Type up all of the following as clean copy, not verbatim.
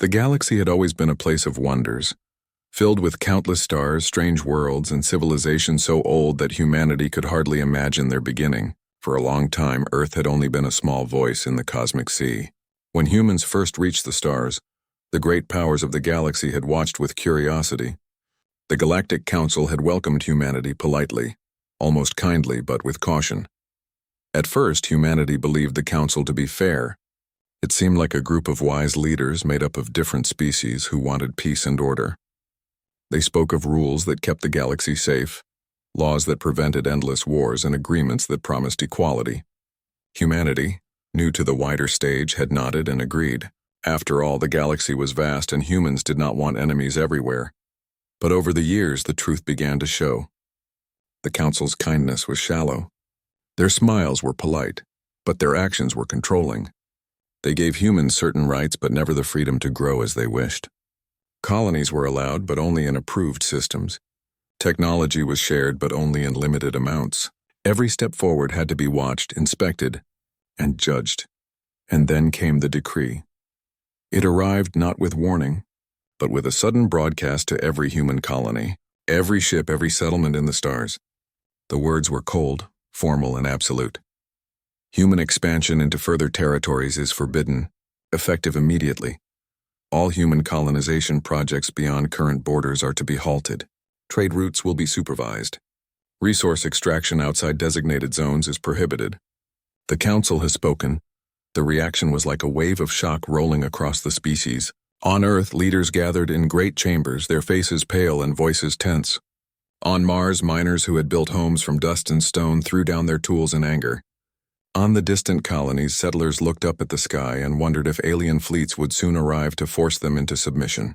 The galaxy had always been a place of wonders, filled with countless stars, strange worlds, and civilizations so old that humanity could hardly imagine their beginning. For a long time, Earth had only been a small voice in the cosmic sea. When humans first reached the stars, the great powers of the galaxy had watched with curiosity. The Galactic Council had welcomed humanity politely, almost kindly, but with caution. At first, humanity believed the Council to be fair. It seemed like a group of wise leaders made up of different species who wanted peace and order. They spoke of rules that kept the galaxy safe, laws that prevented endless wars, and agreements that promised equality. Humanity, new to the wider stage, had nodded and agreed. After all, the galaxy was vast and humans did not want enemies everywhere. But over the years, the truth began to show. The Council's kindness was shallow. Their smiles were polite, but their actions were controlling. They gave humans certain rights but never the freedom to grow as they wished. Colonies were allowed, but only in approved systems. Technology was shared, but only in limited amounts. Every step forward had to be watched, inspected, and judged. And then came the decree. It arrived not with warning, but with a sudden broadcast to every human colony, every ship, every settlement in the stars. The words were cold, formal, and absolute. Human expansion into further territories is forbidden, effective immediately. All human colonization projects beyond current borders are to be halted. Trade routes will be supervised. Resource extraction outside designated zones is prohibited. The Council has spoken. The reaction was like a wave of shock rolling across the species. On Earth, leaders gathered in great chambers, their faces pale and voices tense. On Mars, miners who had built homes from dust and stone threw down their tools in anger. On the distant colonies, settlers looked up at the sky and wondered if alien fleets would soon arrive to force them into submission.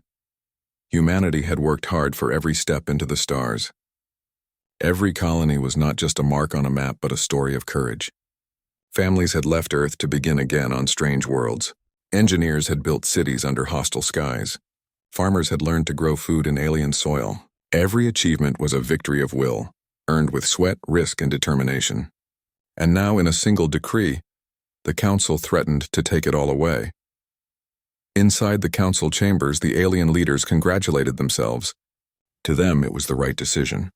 Humanity had worked hard for every step into the stars. Every colony was not just a mark on a map, but a story of courage. Families had left Earth to begin again on strange worlds. Engineers had built cities under hostile skies. Farmers had learned to grow food in alien soil. Every achievement was a victory of will, earned with sweat, risk, and determination. And now, in a single decree, the Council threatened to take it all away. Inside the Council chambers, the alien leaders congratulated themselves. To them, it was the right decision.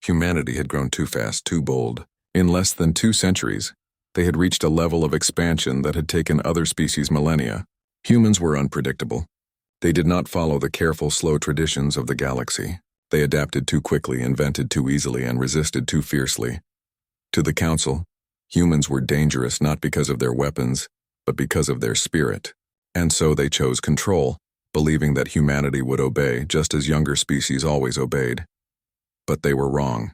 Humanity had grown too fast, too bold. In less than 2 centuries, they had reached a level of expansion that had taken other species millennia. Humans were unpredictable. They did not follow the careful, slow traditions of the galaxy. They adapted too quickly, invented too easily, and resisted too fiercely. To the Council, humans were dangerous not because of their weapons, but because of their spirit. And so they chose control, believing that humanity would obey, just as younger species always obeyed. But they were wrong.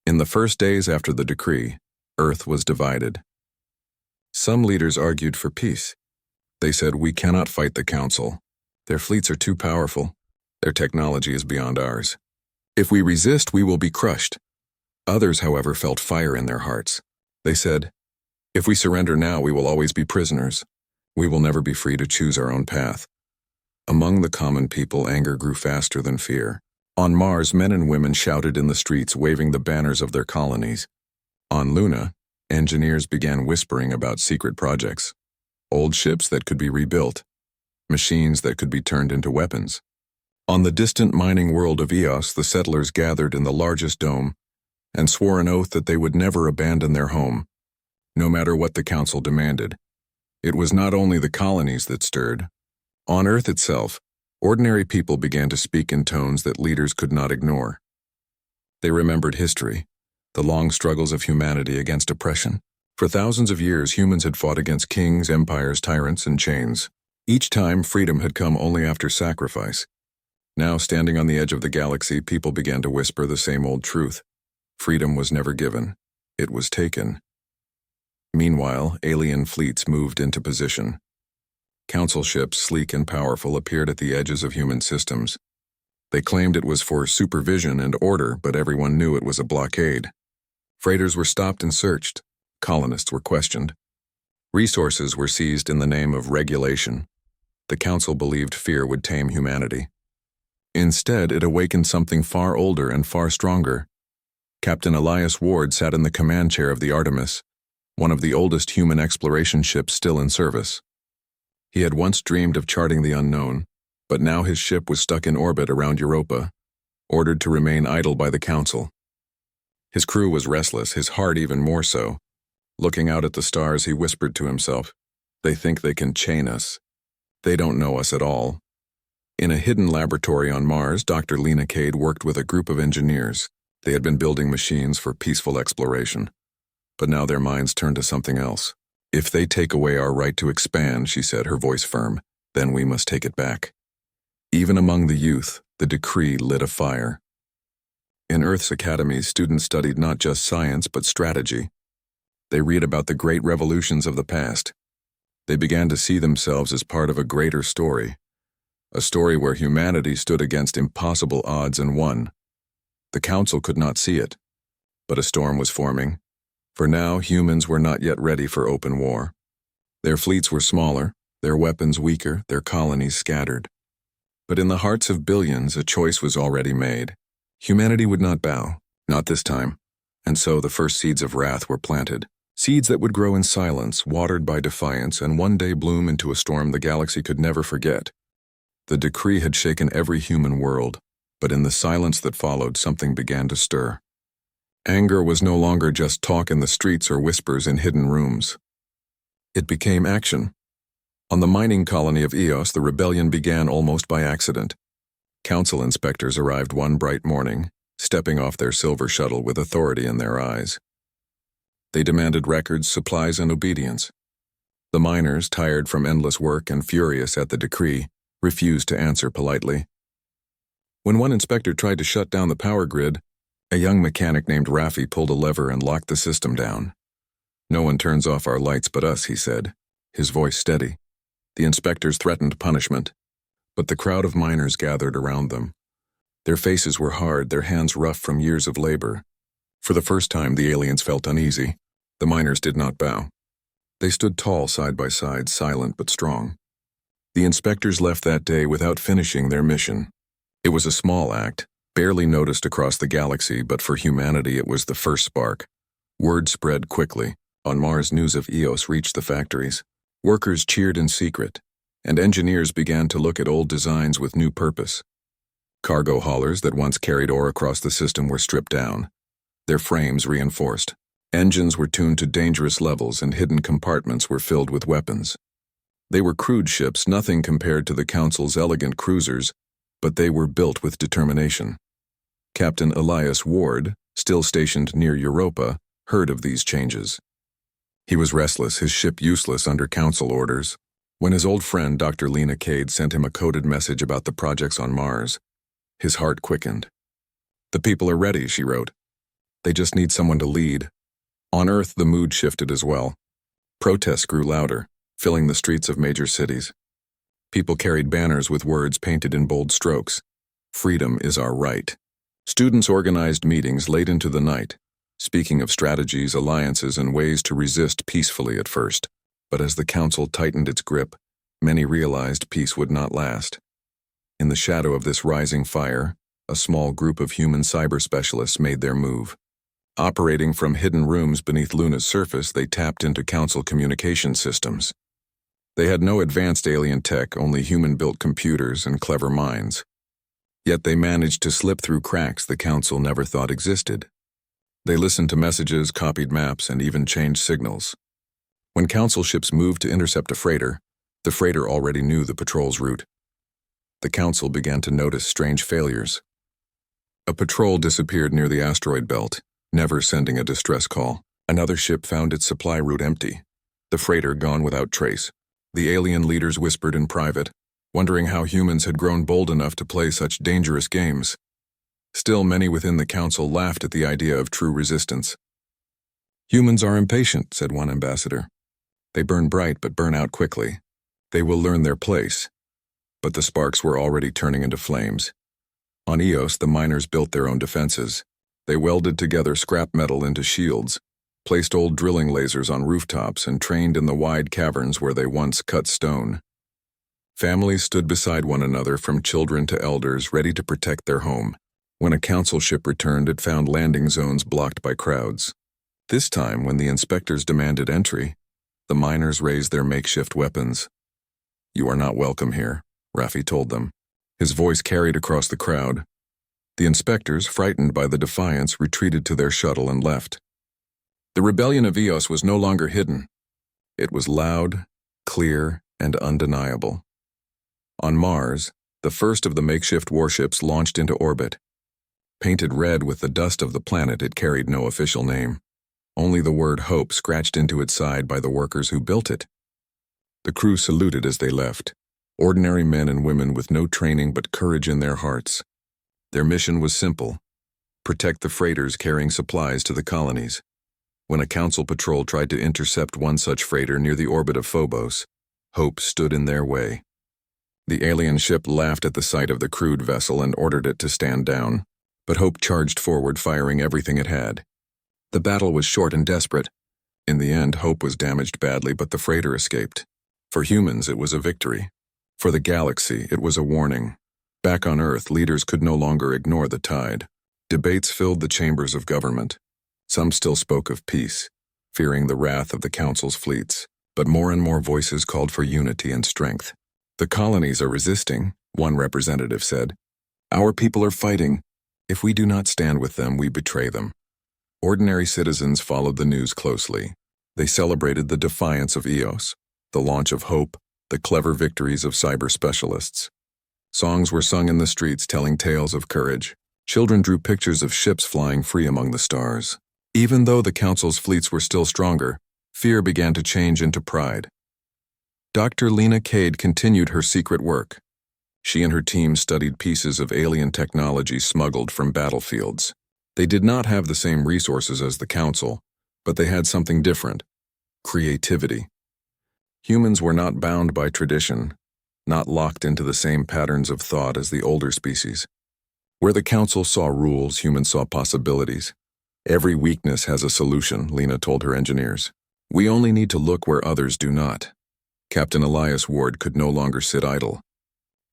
In the first days after the decree, Earth was divided. Some leaders argued for peace. They said, "We cannot fight the Council. Their fleets are too powerful. Their technology is beyond ours. If we resist, we will be crushed." Others, however, felt fire in their hearts. They said, "If we surrender now, we will always be prisoners. We will never be free to choose our own path." Among the common people, anger grew faster than fear. On Mars, men and women shouted in the streets, waving the banners of their colonies. On Luna, engineers began whispering about secret projects. Old ships that could be rebuilt. Machines that could be turned into weapons. On the distant mining world of Eos, the settlers gathered in the largest dome and swore an oath that they would never abandon their home, no matter what the Council demanded. It was not only the colonies that stirred. On Earth itself, ordinary people began to speak in tones that leaders could not ignore. They remembered history, the long struggles of humanity against oppression. For thousands of years, humans had fought against kings, empires, tyrants, and chains. Each time, freedom had come only after sacrifice. Now, standing on the edge of the galaxy, people began to whisper the same old truth. Freedom was never given. It was taken. Meanwhile, alien fleets moved into position. Council ships, sleek and powerful, appeared at the edges of human systems. They claimed it was for supervision and order, but everyone knew it was a blockade. Freighters were stopped and searched. Colonists were questioned. Resources were seized in the name of regulation. The Council believed fear would tame humanity. Instead, it awakened something far older and far stronger. Captain Elias Ward sat in the command chair of the Artemis, one of the oldest human exploration ships still in service. He had once dreamed of charting the unknown, but now his ship was stuck in orbit around Europa, ordered to remain idle by the Council. His crew was restless, his heart even more so. Looking out at the stars, he whispered to himself, "They think they can chain us. They don't know us at all." In a hidden laboratory on Mars, Dr. Lena Cade worked with a group of engineers. They had been building machines for peaceful exploration. But now their minds turned to something else. "If they take away our right to expand," she said, her voice firm, "then we must take it back." Even among the youth, the decree lit a fire. In Earth's academies, students studied not just science but strategy. They read about the great revolutions of the past. They began to see themselves as part of a greater story, a story where humanity stood against impossible odds and won. The Council could not see it, but a storm was forming. For now, humans were not yet ready for open war. Their fleets were smaller, their weapons weaker, their colonies scattered. But in the hearts of billions, a choice was already made. Humanity would not bow, not this time, and so the first seeds of wrath were planted. Seeds that would grow in silence, watered by defiance, and one day bloom into a storm the galaxy could never forget. The decree had shaken every human world, but in the silence that followed, something began to stir. Anger was no longer just talk in the streets or whispers in hidden rooms. It became action. On the mining colony of Eos, the rebellion began almost by accident. Council inspectors arrived one bright morning, stepping off their silver shuttle with authority in their eyes. They demanded records, supplies, and obedience. The miners, tired from endless work and furious at the decree, refused to answer politely. When one inspector tried to shut down the power grid, a young mechanic named Raffi pulled a lever and locked the system down. "No one turns off our lights but us," he said, his voice steady. The inspectors threatened punishment, but the crowd of miners gathered around them. Their faces were hard, their hands rough from years of labor. For the first time, the aliens felt uneasy. The miners did not bow. They stood tall side by side, silent but strong. The inspectors left that day without finishing their mission. It was a small act, barely noticed across the galaxy, but for humanity it was the first spark. Word spread quickly. On Mars, news of Eos reached the factories. Workers cheered in secret, and engineers began to look at old designs with new purpose. Cargo haulers that once carried ore across the system were stripped down, their frames reinforced. Engines were tuned to dangerous levels, and hidden compartments were filled with weapons. They were crude ships, nothing compared to the Council's elegant cruisers, but they were built with determination. Captain Elias Ward, still stationed near Europa, heard of these changes. He was restless, his ship useless under Council orders. When his old friend Dr. Lena Cade sent him a coded message about the projects on Mars, his heart quickened. "The people are ready," she wrote. "They just need someone to lead." On Earth, the mood shifted as well. Protests grew louder, filling the streets of major cities. People carried banners with words painted in bold strokes. "Freedom is our right." Students organized meetings late into the night, speaking of strategies, alliances, and ways to resist peacefully at first. But as the Council tightened its grip, many realized peace would not last. In the shadow of this rising fire, a small group of human cyber specialists made their move. Operating from hidden rooms beneath Luna's surface, they tapped into Council communication systems. They had no advanced alien tech, only human-built computers and clever minds. Yet they managed to slip through cracks the Council never thought existed. They listened to messages, copied maps, and even changed signals. When Council ships moved to intercept a freighter, the freighter already knew the patrol's route. The Council began to notice strange failures. A patrol disappeared near the asteroid belt, never sending a distress call. Another ship found its supply route empty, the freighter gone without trace. The alien leaders whispered in private, wondering how humans had grown bold enough to play such dangerous games. Still, many within the Council laughed at the idea of true resistance. "Humans are impatient," said one ambassador. "They burn bright but burn out quickly. They will learn their place." But the sparks were already turning into flames. On Eos, the miners built their own defenses. They welded together scrap metal into shields, placed old drilling lasers on rooftops, and trained in the wide caverns where they once cut stone. Families stood beside one another, from children to elders, ready to protect their home. When a Council ship returned, it found landing zones blocked by crowds. This time, when the inspectors demanded entry, the miners raised their makeshift weapons. "You are not welcome here," Raffi told them. His voice carried across the crowd. The inspectors, frightened by the defiance, retreated to their shuttle and left. The rebellion of Eos was no longer hidden. It was loud, clear, and undeniable. On Mars, the first of the makeshift warships launched into orbit. Painted red with the dust of the planet, it carried no official name. Only the word Hope scratched into its side by the workers who built it. The crew saluted as they left, ordinary men and women with no training but courage in their hearts. Their mission was simple: protect the freighters carrying supplies to the colonies. When a council patrol tried to intercept one such freighter near the orbit of Phobos, Hope stood in their way. The alien ship laughed at the sight of the crude vessel and ordered it to stand down, but Hope charged forward, firing everything it had. The battle was short and desperate. In the end, Hope was damaged badly, but the freighter escaped. For humans, it was a victory. For the galaxy, it was a warning. Back on Earth, leaders could no longer ignore the tide. Debates filled the chambers of government. Some still spoke of peace, fearing the wrath of the Council's fleets, but more and more voices called for unity and strength. "The colonies are resisting," one representative said. "Our people are fighting. If we do not stand with them, we betray them." Ordinary citizens followed the news closely. They celebrated the defiance of Eos, the launch of Hope, the clever victories of cyber specialists. Songs were sung in the streets telling tales of courage. Children drew pictures of ships flying free among the stars. Even though the Council's fleets were still stronger, fear began to change into pride. Dr. Lena Cade continued her secret work. She and her team studied pieces of alien technology smuggled from battlefields. They did not have the same resources as the Council, but they had something different: creativity. Humans were not bound by tradition, not locked into the same patterns of thought as the older species. Where the Council saw rules, humans saw possibilities. "Every weakness has a solution," Lena told her engineers. "We only need to look where others do not." Captain Elias Ward could no longer sit idle.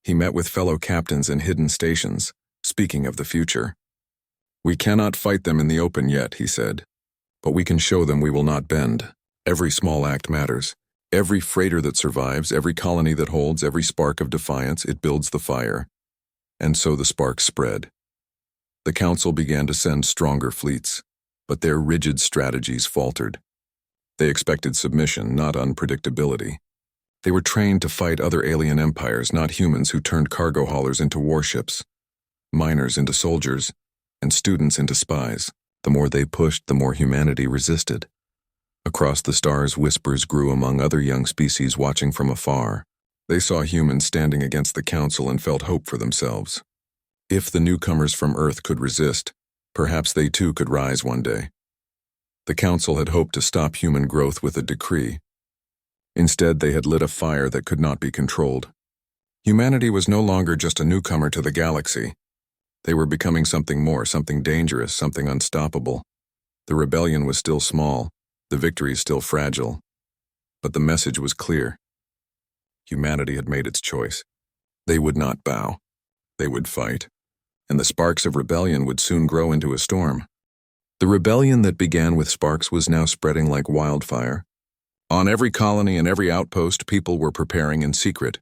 He met with fellow captains in hidden stations, speaking of the future. "We cannot fight them in the open yet," he said, "but we can show them we will not bend. Every small act matters. Every freighter that survives, every colony that holds, every spark of defiance, it builds the fire." And so the sparks spread. The Council began to send stronger fleets, but their rigid strategies faltered. They expected submission, not unpredictability. They were trained to fight other alien empires, not humans who turned cargo haulers into warships, miners into soldiers, and students into spies. The more they pushed, the more humanity resisted. Across the stars, whispers grew among other young species watching from afar. They saw humans standing against the Council and felt hope for themselves. If the newcomers from Earth could resist, perhaps they too could rise one day. The Council had hoped to stop human growth with a decree. Instead, they had lit a fire that could not be controlled. Humanity was no longer just a newcomer to the galaxy. They were becoming something more, something dangerous, something unstoppable. The rebellion was still small, the victory still fragile, but the message was clear. Humanity had made its choice. They would not bow. They would fight, and the sparks of rebellion would soon grow into a storm. The rebellion that began with sparks was now spreading like wildfire. On every colony and every outpost, people were preparing in secret.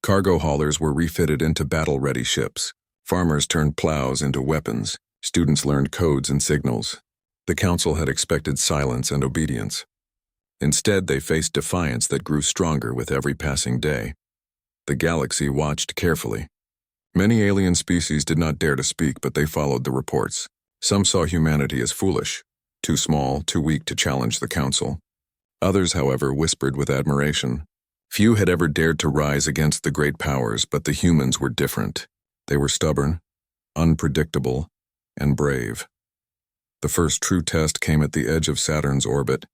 Cargo haulers were refitted into battle-ready ships. Farmers turned plows into weapons. Students learned codes and signals. The Council had expected silence and obedience. Instead, they faced defiance that grew stronger with every passing day. The galaxy watched carefully. Many alien species did not dare to speak, but they followed the reports. Some saw humanity as foolish, too small, too weak to challenge the Council. Others, however, whispered with admiration. Few had ever dared to rise against the great powers, but the humans were different. They were stubborn, unpredictable, and brave. The first true test came at the edge of Saturn's orbit.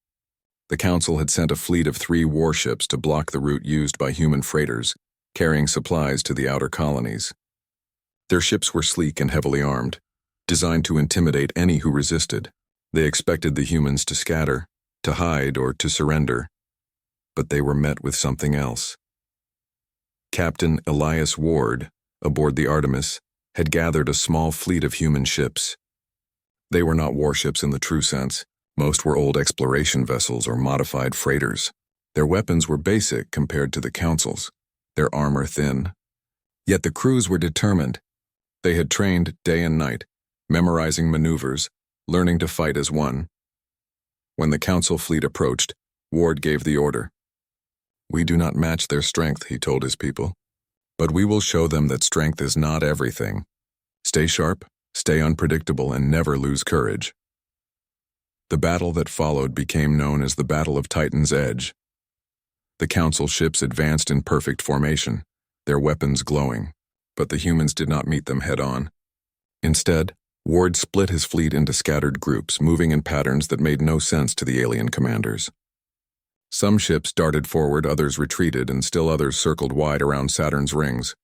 The Council had sent a fleet of 3 warships to block the route used by human freighters, carrying supplies to the outer colonies. Their ships were sleek and heavily armed, designed to intimidate any who resisted. They expected the humans to scatter, to hide, or to surrender. But they were met with something else. Captain Elias Ward, aboard the Artemis, had gathered a small fleet of human ships. They were not warships in the true sense. Most were old exploration vessels or modified freighters. Their weapons were basic compared to the Council's. their armor thin. Yet the crews were determined. They had trained day and night, memorizing maneuvers, learning to fight as one. When the Council fleet approached, Ward gave the order. "We do not match their strength," he told his people. "But we will show them that strength is not everything. Stay sharp, stay unpredictable, and never lose courage." The battle that followed became known as the Battle of Titan's Edge. The Council ships advanced in perfect formation, their weapons glowing, but the humans did not meet them head-on. Instead, Ward split his fleet into scattered groups, moving in patterns that made no sense to the alien commanders. Some ships darted forward, others retreated, and still others circled wide around Saturn's rings.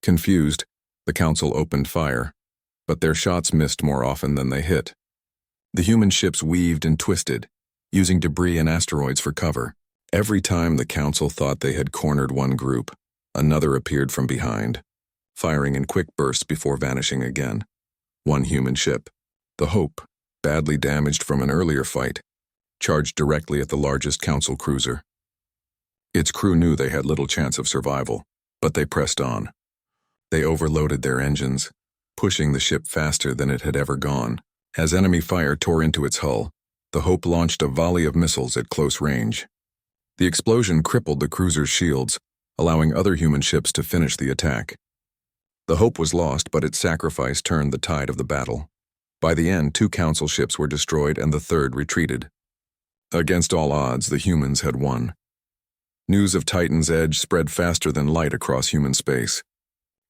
Confused, the Council opened fire, but their shots missed more often than they hit. The human ships weaved and twisted, using debris and asteroids for cover. Every time the Council thought they had cornered one group, another appeared from behind, firing in quick bursts before vanishing again. One human ship, the Hope, badly damaged from an earlier fight, charged directly at the largest Council cruiser. Its crew knew they had little chance of survival, but they pressed on. They overloaded their engines, pushing the ship faster than it had ever gone. As enemy fire tore into its hull, the Hope launched a volley of missiles at close range. The explosion crippled the cruiser's shields, allowing other human ships to finish the attack. The Hope was lost, but its sacrifice turned the tide of the battle. By the end, 2 Council ships were destroyed and the third retreated. Against all odds, the humans had won. News of Titan's Edge spread faster than light across human space.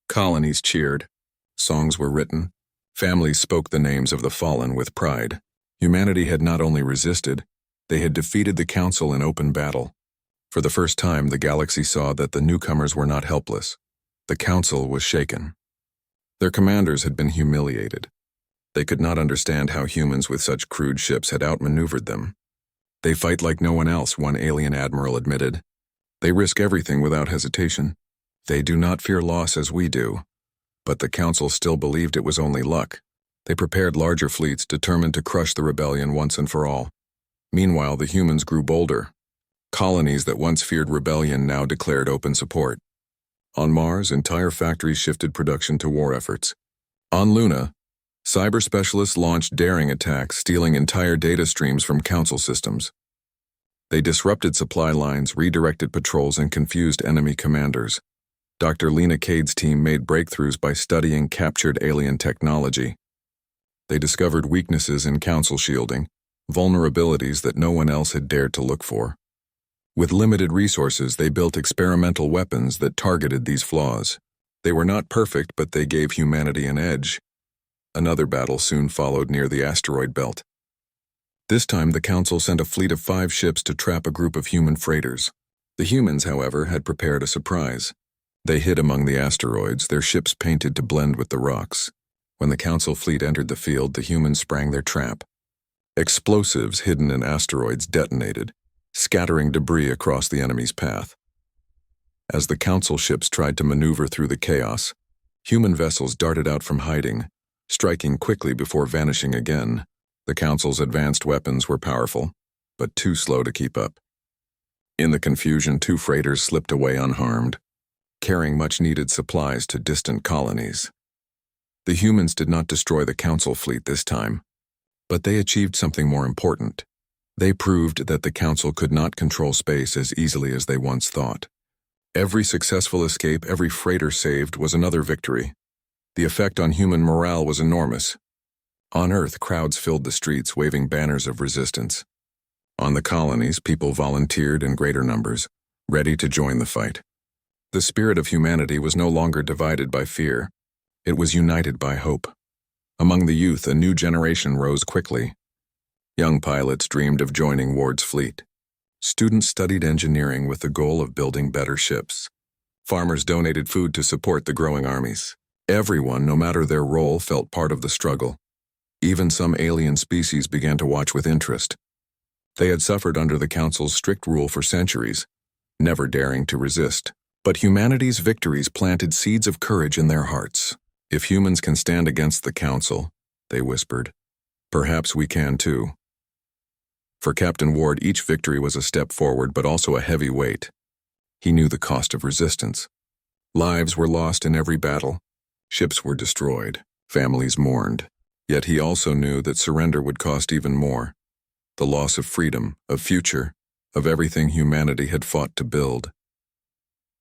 Colonies cheered. Songs were written. Families spoke the names of the fallen with pride. Humanity had not only resisted, they had defeated the Council in open battle. For the first time, the galaxy saw that the newcomers were not helpless. The Council was shaken. Their commanders had been humiliated. They could not understand how humans with such crude ships had outmaneuvered them. "They fight like no one else," one alien admiral admitted. "They risk everything without hesitation. They do not fear loss as we do." But the Council still believed it was only luck. They prepared larger fleets, determined to crush the rebellion once and for all. Meanwhile, the humans grew bolder. Colonies that once feared rebellion now declared open support. On Mars, entire factories shifted production to war efforts. On Luna, cyber specialists launched daring attacks, stealing entire data streams from Council systems. They disrupted supply lines, redirected patrols, and confused enemy commanders. Dr. Lena Cade's team made breakthroughs by studying captured alien technology. They discovered weaknesses in Council shielding, vulnerabilities that no one else had dared to look for. With limited resources, they built experimental weapons that targeted these flaws. They were not perfect, but they gave humanity an edge. Another battle soon followed near the asteroid belt. This time, the Council sent a fleet of 5 ships to trap a group of human freighters. The humans, however, had prepared a surprise. They hid among the asteroids, their ships painted to blend with the rocks. When the Council fleet entered the field, the humans sprang their trap. Explosives hidden in asteroids detonated, scattering debris across the enemy's path. As the Council ships tried to maneuver through the chaos, human vessels darted out from hiding, striking quickly before vanishing again. The Council's advanced weapons were powerful, but too slow to keep up. In the confusion, 2 freighters slipped away unharmed, carrying much-needed supplies to distant colonies. The humans did not destroy the Council fleet this time, but they achieved something more important. They proved that the Council could not control space as easily as they once thought. Every successful escape, every freighter saved, was another victory. The effect on human morale was enormous. On Earth, crowds filled the streets, waving banners of resistance. On the colonies, people volunteered in greater numbers, ready to join the fight. The spirit of humanity was no longer divided by fear. It was united by hope. Among the youth, a new generation rose quickly. Young pilots dreamed of joining Ward's fleet. Students studied engineering with the goal of building better ships. Farmers donated food to support the growing armies. Everyone, no matter their role, felt part of the struggle. Even some alien species began to watch with interest. They had suffered under the Council's strict rule for centuries, never daring to resist. But humanity's victories planted seeds of courage in their hearts. "If humans can stand against the Council," they whispered, "perhaps we can too." For Captain Ward, each victory was a step forward, but also a heavy weight. He knew the cost of resistance. Lives were lost in every battle. Ships were destroyed. Families mourned. Yet he also knew that surrender would cost even more. The loss of freedom, of future, of everything humanity had fought to build.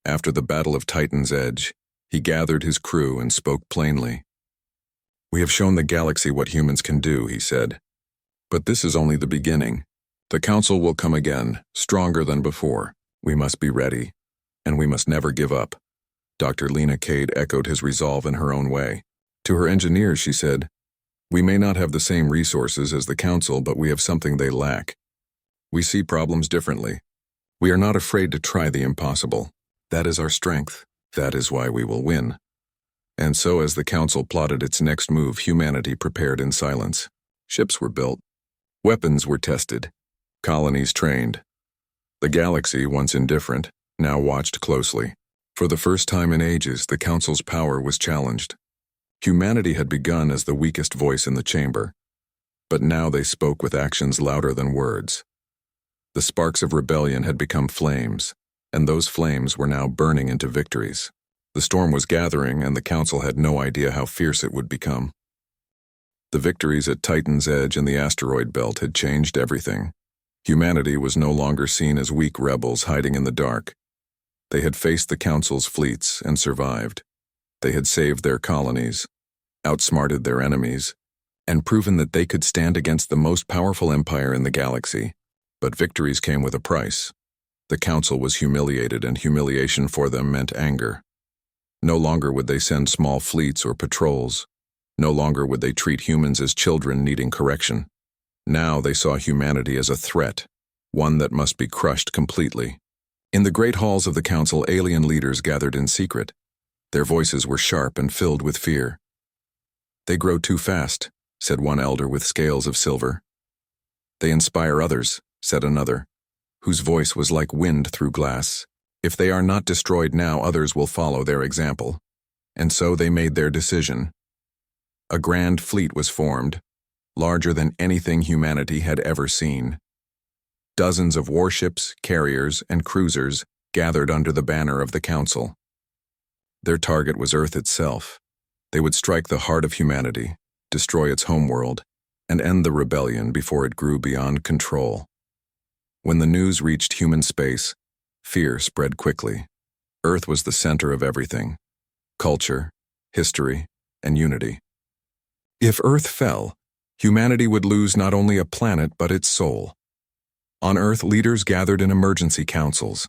After the Battle of Titan's Edge, he gathered his crew and spoke plainly. "We have shown the galaxy what humans can do," he said. "But this is only the beginning. The Council will come again, stronger than before. We must be ready, and we must never give up." Dr. Lena Cade echoed his resolve in her own way. To her engineers, she said, "We may not have the same resources as the Council, but we have something they lack. We see problems differently. We are not afraid to try the impossible. That is our strength. That is why we will win." And so as the Council plotted its next move, humanity prepared in silence. Ships were built. Weapons were tested. Colonies trained. The galaxy, once indifferent, now watched closely. For the first time in ages, the Council's power was challenged. Humanity had begun as the weakest voice in the chamber, but now they spoke with actions louder than words. The sparks of rebellion had become flames, and those flames were now burning into victories. The storm was gathering, and the Council had no idea how fierce it would become. The victories at Titan's Edge and the asteroid belt had changed everything. Humanity was no longer seen as weak rebels hiding in the dark. They had faced the Council's fleets and survived. They had saved their colonies, outsmarted their enemies, and proven that they could stand against the most powerful empire in the galaxy. But victories came with a price. The Council was humiliated, and humiliation for them meant anger. No longer would they send small fleets or patrols. No longer would they treat humans as children needing correction. Now they saw humanity as a threat, one that must be crushed completely. In the great halls of the Council, alien leaders gathered in secret. Their voices were sharp and filled with fear. "They grow too fast," said one elder with scales of silver. "They inspire others," said another, whose voice was like wind through glass. "If they are not destroyed now, others will follow their example." And so they made their decision. A grand fleet was formed, larger than anything humanity had ever seen. Dozens of warships, carriers, and cruisers gathered under the banner of the Council. Their target was Earth itself. They would strike the heart of humanity, destroy its homeworld, and end the rebellion before it grew beyond control. When the news reached human space, fear spread quickly. Earth was the center of everything: culture, history, and unity. If Earth fell, humanity would lose not only a planet but its soul. On Earth, leaders gathered in emergency councils.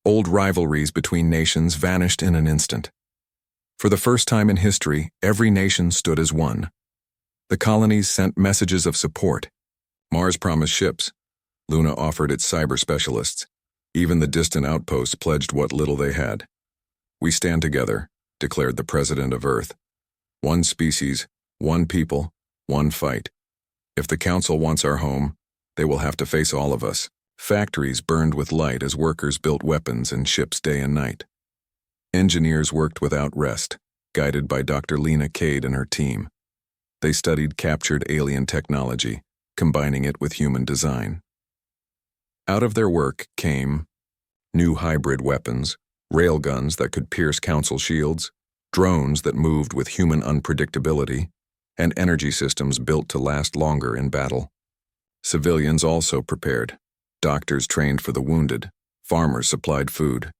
Old rivalries between nations vanished in an instant. For the first time in history, every nation stood as one. The colonies sent messages of support. Mars promised ships. Luna offered its cyber specialists. Even the distant outposts pledged what little they had. "We stand together," declared the President of Earth. "One species, one people, one fight. If the Council wants our home, they will have to face all of us." Factories burned with light as workers built weapons and ships day and night. Engineers worked without rest, guided by Dr. Lena Cade and her team. They studied captured alien technology, combining it with human design. Out of their work came new hybrid weapons, railguns that could pierce Council shields, drones that moved with human unpredictability, and energy systems built to last longer in battle. Civilians also prepared. Doctors trained for the wounded. Farmers supplied food.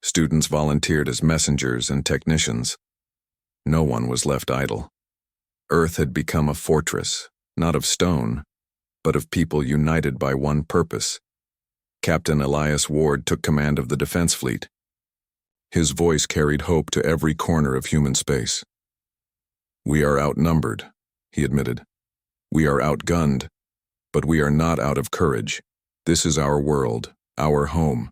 Students volunteered as messengers and technicians. No one was left idle. Earth had become a fortress, not of stone, but of people united by one purpose. Captain Elias Ward took command of the defense fleet. His voice carried hope to every corner of human space. "We are outnumbered," he admitted. "We are outgunned, but we are not out of courage. This is our world, our home.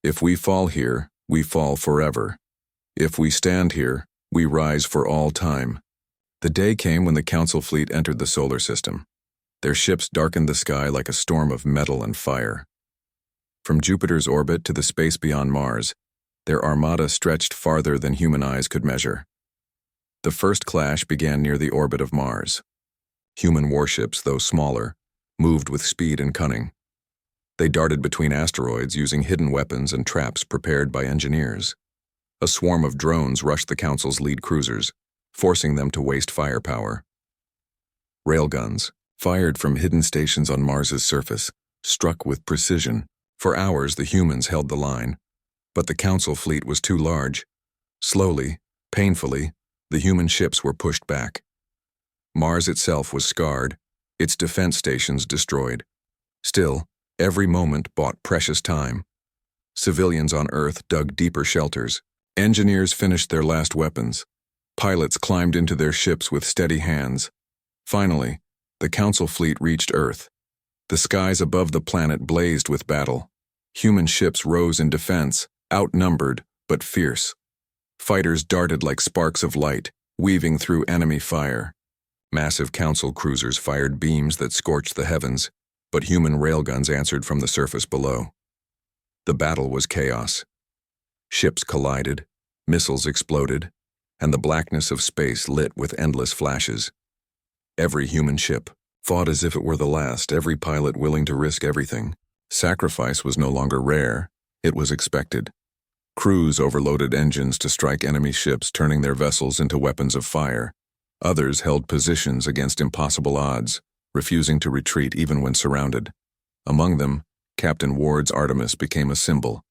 If we fall here, we fall forever. If we stand here, we rise for all time." The day came when the Council fleet entered the solar system. Their ships darkened the sky like a storm of metal and fire. From Jupiter's orbit to the space beyond Mars, their armada stretched farther than human eyes could measure. The first clash began near the orbit of Mars. Human warships, though smaller, moved with speed and cunning. They darted between asteroids using hidden weapons and traps prepared by engineers. A swarm of drones rushed the Council's lead cruisers, forcing them to waste firepower. Railguns, fired from hidden stations on Mars's surface, struck with precision. For hours the humans held the line, but the Council fleet was too large. Slowly, painfully, the human ships were pushed back. Mars itself was scarred, its defense stations destroyed. Still, every moment bought precious time. Civilians on Earth dug deeper shelters. Engineers finished their last weapons. Pilots climbed into their ships with steady hands. Finally, the Council fleet reached Earth. The skies above the planet blazed with battle. Human ships rose in defense, outnumbered but fierce. Fighters darted like sparks of light, weaving through enemy fire. Massive Council cruisers fired beams that scorched the heavens, but human railguns answered from the surface below. The battle was chaos. Ships collided, missiles exploded, and the blackness of space lit with endless flashes. Every human ship fought as if it were the last, every pilot willing to risk everything. Sacrifice was no longer rare, it was expected. Crews overloaded engines to strike enemy ships, turning their vessels into weapons of fire. Others held positions against impossible odds, refusing to retreat even when surrounded. Among them, Captain Ward's Artemis became a symbol.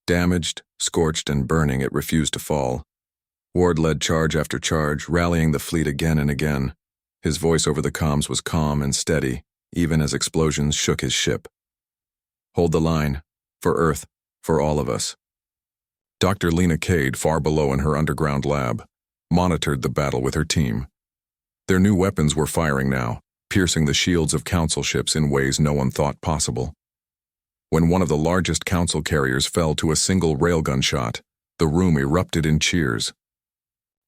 Damaged, scorched, and burning, it refused to fall. Ward led charge after charge, rallying the fleet again and again. His voice over the comms was calm and steady, even as explosions shook his ship. "Hold the line. For Earth. For all of us." Dr. Lena Cade, far below in her underground lab, monitored the battle with her team. Their new weapons were firing now, piercing the shields of Council ships in ways no one thought possible. When one of the largest Council carriers fell to a single railgun shot, the room erupted in cheers.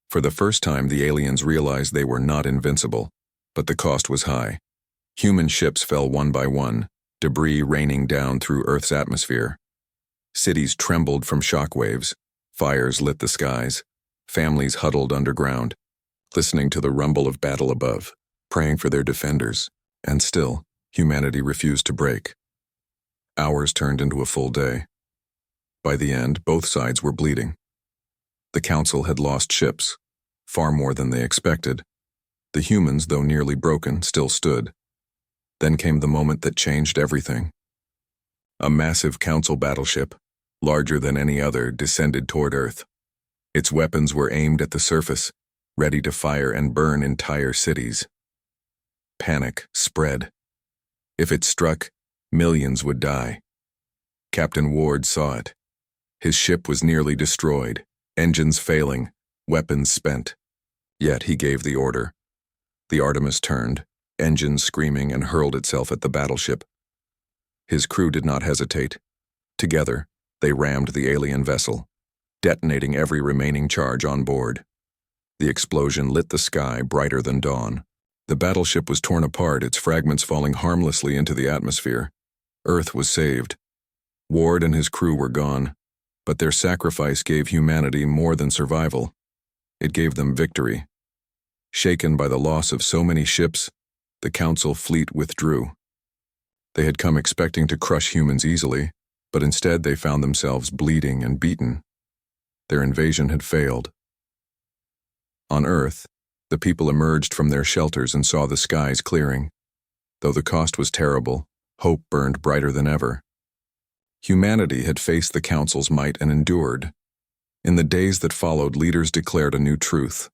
For the first time, the aliens realized they were not invincible, but the cost was high. Human ships fell one by one, debris raining down through Earth's atmosphere. Cities trembled from shockwaves, fires lit the skies, families huddled underground, listening to the rumble of battle above, praying for their defenders, and still, humanity refused to break. Hours turned into a full day. By the end, both sides were bleeding. The Council had lost ships, far more than they expected. The humans, though nearly broken, still stood. Then came the moment that changed everything. A massive Council battleship, larger than any other, descended toward Earth. Its weapons were aimed at the surface, ready to fire and burn entire cities. Panic spread. If it struck, millions would die. Captain Ward saw it. His ship was nearly destroyed, engines failing, weapons spent. Yet he gave the order. The Artemis turned, engines screaming, and hurled itself at the battleship. His crew did not hesitate. Together, they rammed the alien vessel, detonating every remaining charge on board. The explosion lit the sky brighter than dawn. The battleship was torn apart, its fragments falling harmlessly into the atmosphere. Earth was saved. Ward and his crew were gone, but their sacrifice gave humanity more than survival. It gave them victory. Shaken by the loss of so many ships, the Council fleet withdrew. They had come expecting to crush humans easily, but instead they found themselves bleeding and beaten. Their invasion had failed. On Earth, the people emerged from their shelters and saw the skies clearing. Though the cost was terrible, hope burned brighter than ever. Humanity had faced the Council's might and endured. In the days that followed, leaders declared a new truth.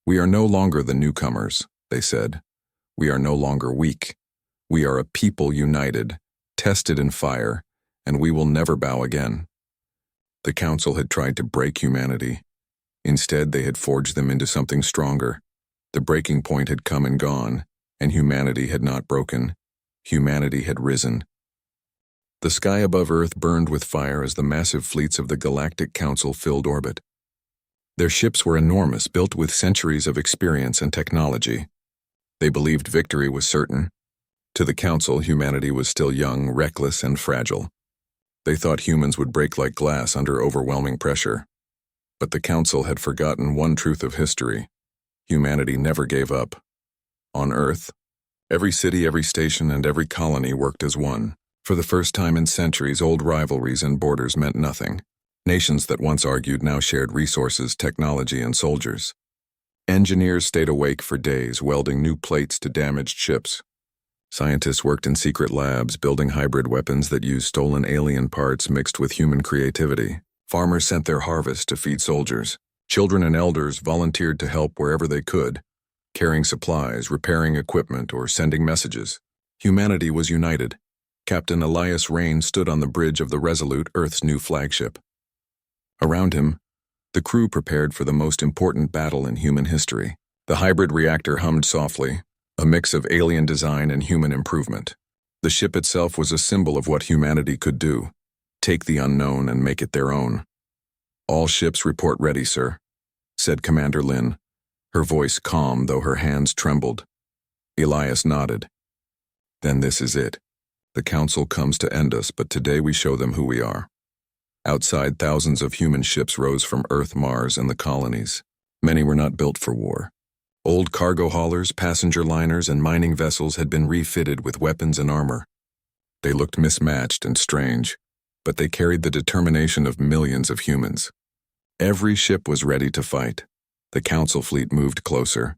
"We are no longer the newcomers," they said. "We are no longer weak. We are a people united, tested in fire, and we will never bow again." The Council had tried to break humanity. Instead, they had forged them into something stronger. The breaking point had come and gone, and humanity had not broken. Humanity had risen. The sky above Earth burned with fire as the massive fleets of the Galactic Council filled orbit. Their ships were enormous, built with centuries of experience and technology. They believed victory was certain. To the Council, humanity was still young, reckless, and fragile. They thought humans would break like glass under overwhelming pressure. But the Council had forgotten one truth of history. Humanity never gave up. On Earth, every city, every station, and every colony worked as one, For the first time in centuries, old rivalries and borders meant nothing. Nations that once argued now shared resources, technology, and soldiers. Engineers stayed awake for days, welding new plates to damaged ships. Scientists worked in secret labs, building hybrid weapons that used stolen alien parts mixed with human creativity. Farmers sent their harvest to feed soldiers. Children and elders volunteered to help wherever they could, carrying supplies, repairing equipment, or sending messages. Humanity was united. Captain Elias Rain stood on the bridge of the Resolute, Earth's new flagship. Around him, the crew prepared for the most important battle in human history. The hybrid reactor hummed softly, a mix of alien design and human improvement. The ship itself was a symbol of what humanity could do. Take the unknown and make it their own. "All ships report ready, sir," said Commander Lin, her voice calm though her hands trembled. Elias nodded. "Then this is it. The Council comes to end us, but today we show them who we are." Outside, thousands of human ships rose from Earth, Mars, and the colonies. Many were not built for war. Old cargo haulers, passenger liners, and mining vessels had been refitted with weapons and armor. They looked mismatched and strange, but they carried the determination of millions of humans. Every ship was ready to fight. The Council fleet moved closer.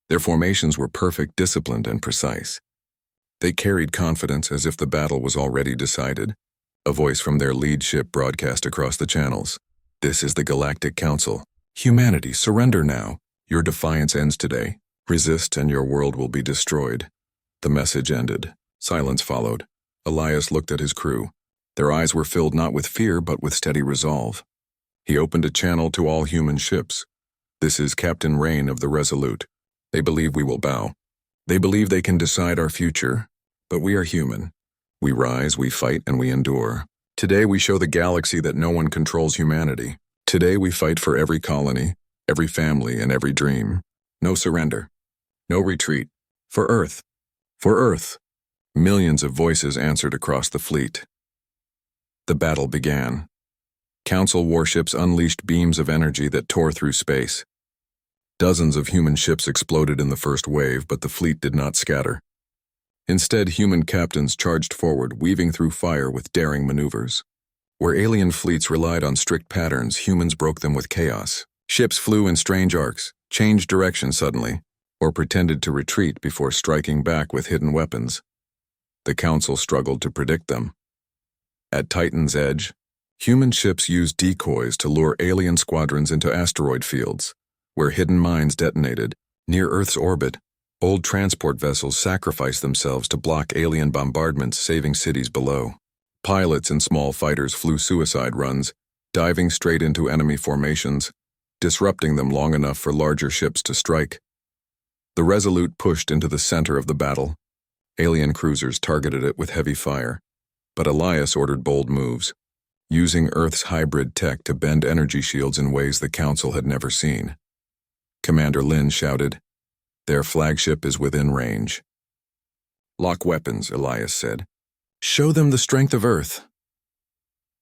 Their formations were perfect, disciplined, and precise. They carried confidence as if the battle was already decided. A voice from their lead ship broadcast across the channels. "This is the Galactic Council. Humanity, surrender now. Your defiance ends today. Resist and your world will be destroyed." The message ended. Silence followed. Elias looked at his crew. Their eyes were filled not with fear but with steady resolve. He opened a channel to all human ships. "This is Captain Rain of the Resolute. They believe we will bow. They believe they can decide our future, but we are human. We rise, we fight, and we endure. Today we show the galaxy that no one controls humanity. Today we fight for every colony, every family, and every dream. No surrender. No retreat. For Earth. For Earth." Millions of voices answered across the fleet. The battle began. Council warships unleashed beams of energy that tore through space. Dozens of human ships exploded in the first wave, but the fleet did not scatter. Instead, human captains charged forward, weaving through fire with daring maneuvers. Where alien fleets relied on strict patterns, humans broke them with chaos. Ships flew in strange arcs, changed direction suddenly, or pretended to retreat before striking back with hidden weapons. The Council struggled to predict them. At Titan's edge, human ships used decoys to lure alien squadrons into asteroid fields, where hidden mines detonated. Near Earth's orbit, old transport vessels sacrificed themselves to block alien bombardments, saving cities below. Pilots and small fighters flew suicide runs, diving straight into enemy formations, disrupting them long enough for larger ships to strike. The Resolute pushed into the center of the battle. Alien cruisers targeted it with heavy fire, but Elias ordered bold moves, using Earth's hybrid tech to bend energy shields in ways the Council had never seen. Commander Lin shouted, "Their flagship is within range." "Lock weapons," Elias said. "Show them the strength of Earth."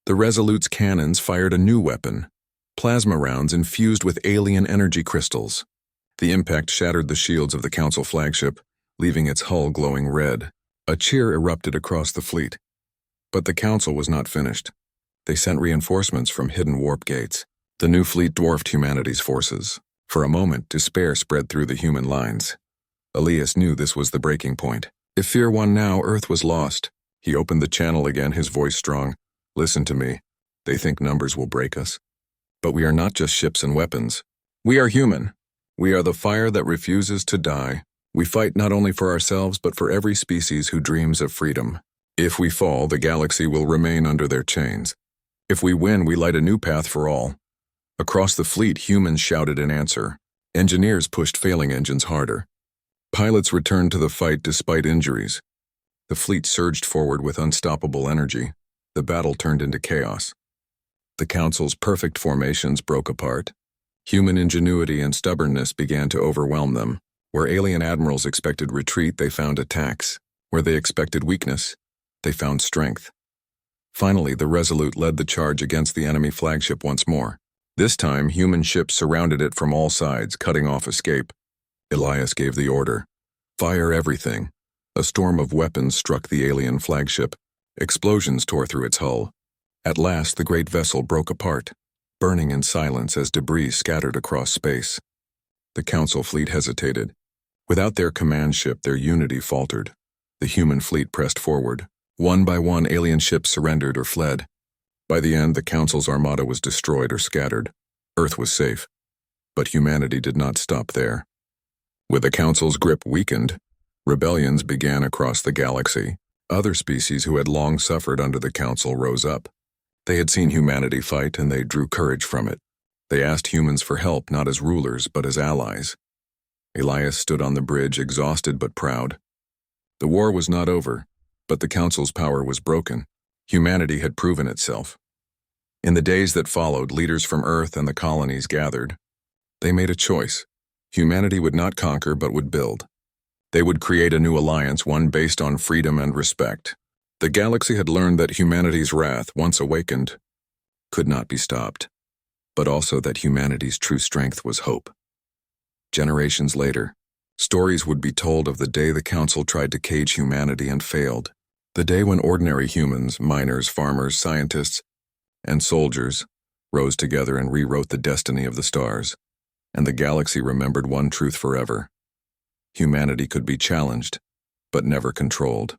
The Resolute's cannons fired a new weapon, plasma rounds infused with alien energy crystals. The impact shattered the shields of the Council flagship, leaving its hull glowing red. A cheer erupted across the fleet. But the Council was not finished. They sent reinforcements from hidden warp gates. The new fleet dwarfed humanity's forces. For a moment, despair spread through the human lines. Elias knew this was the breaking point. If fear won now, Earth was lost. He opened the channel again, his voice strong. "Listen to me. They think numbers will break us. But we are not just ships and weapons. We are human. We are the fire that refuses to die. We fight not only for ourselves, but for every species who dreams of freedom. If we fall, the galaxy will remain under their chains. If we win, we light a new path for all." Across the fleet, humans shouted in answer. Engineers pushed failing engines harder. Pilots returned to the fight despite injuries. The fleet surged forward with unstoppable energy. The battle turned into chaos. The Council's perfect formations broke apart. Human ingenuity and stubbornness began to overwhelm them. Where alien admirals expected retreat, they found attacks. Where they expected weakness, they found strength. Finally, the Resolute led the charge against the enemy flagship once more. This time, human ships surrounded it from all sides, cutting off escape. Elias gave the order. "Fire everything." A storm of weapons struck the alien flagship. Explosions tore through its hull. At last, the great vessel broke apart, burning in silence as debris scattered across space. The Council fleet hesitated. Without their command ship, their unity faltered. The human fleet pressed forward. One by one, alien ships surrendered or fled. By the end, the Council's armada was destroyed or scattered. Earth was safe. But humanity did not stop there. With the Council's grip weakened, rebellions began across the galaxy. Other species who had long suffered under the Council rose up. They had seen humanity fight, and they drew courage from it. They asked humans for help, not as rulers, but as allies. Elias stood on the bridge, exhausted but proud. The war was not over, but the Council's power was broken. Humanity had proven itself. In the days that followed, leaders from Earth and the colonies gathered. They made a choice. Humanity would not conquer, but would build. They would create a new alliance, one based on freedom and respect. The galaxy had learned that humanity's wrath, once awakened, could not be stopped, but also that humanity's true strength was hope. Generations later, stories would be told of the day the Council tried to cage humanity and failed. The day when ordinary humans, miners, farmers, scientists, and soldiers rose together and rewrote the destiny of the stars. And the galaxy remembered one truth forever. Humanity could be challenged, but never controlled.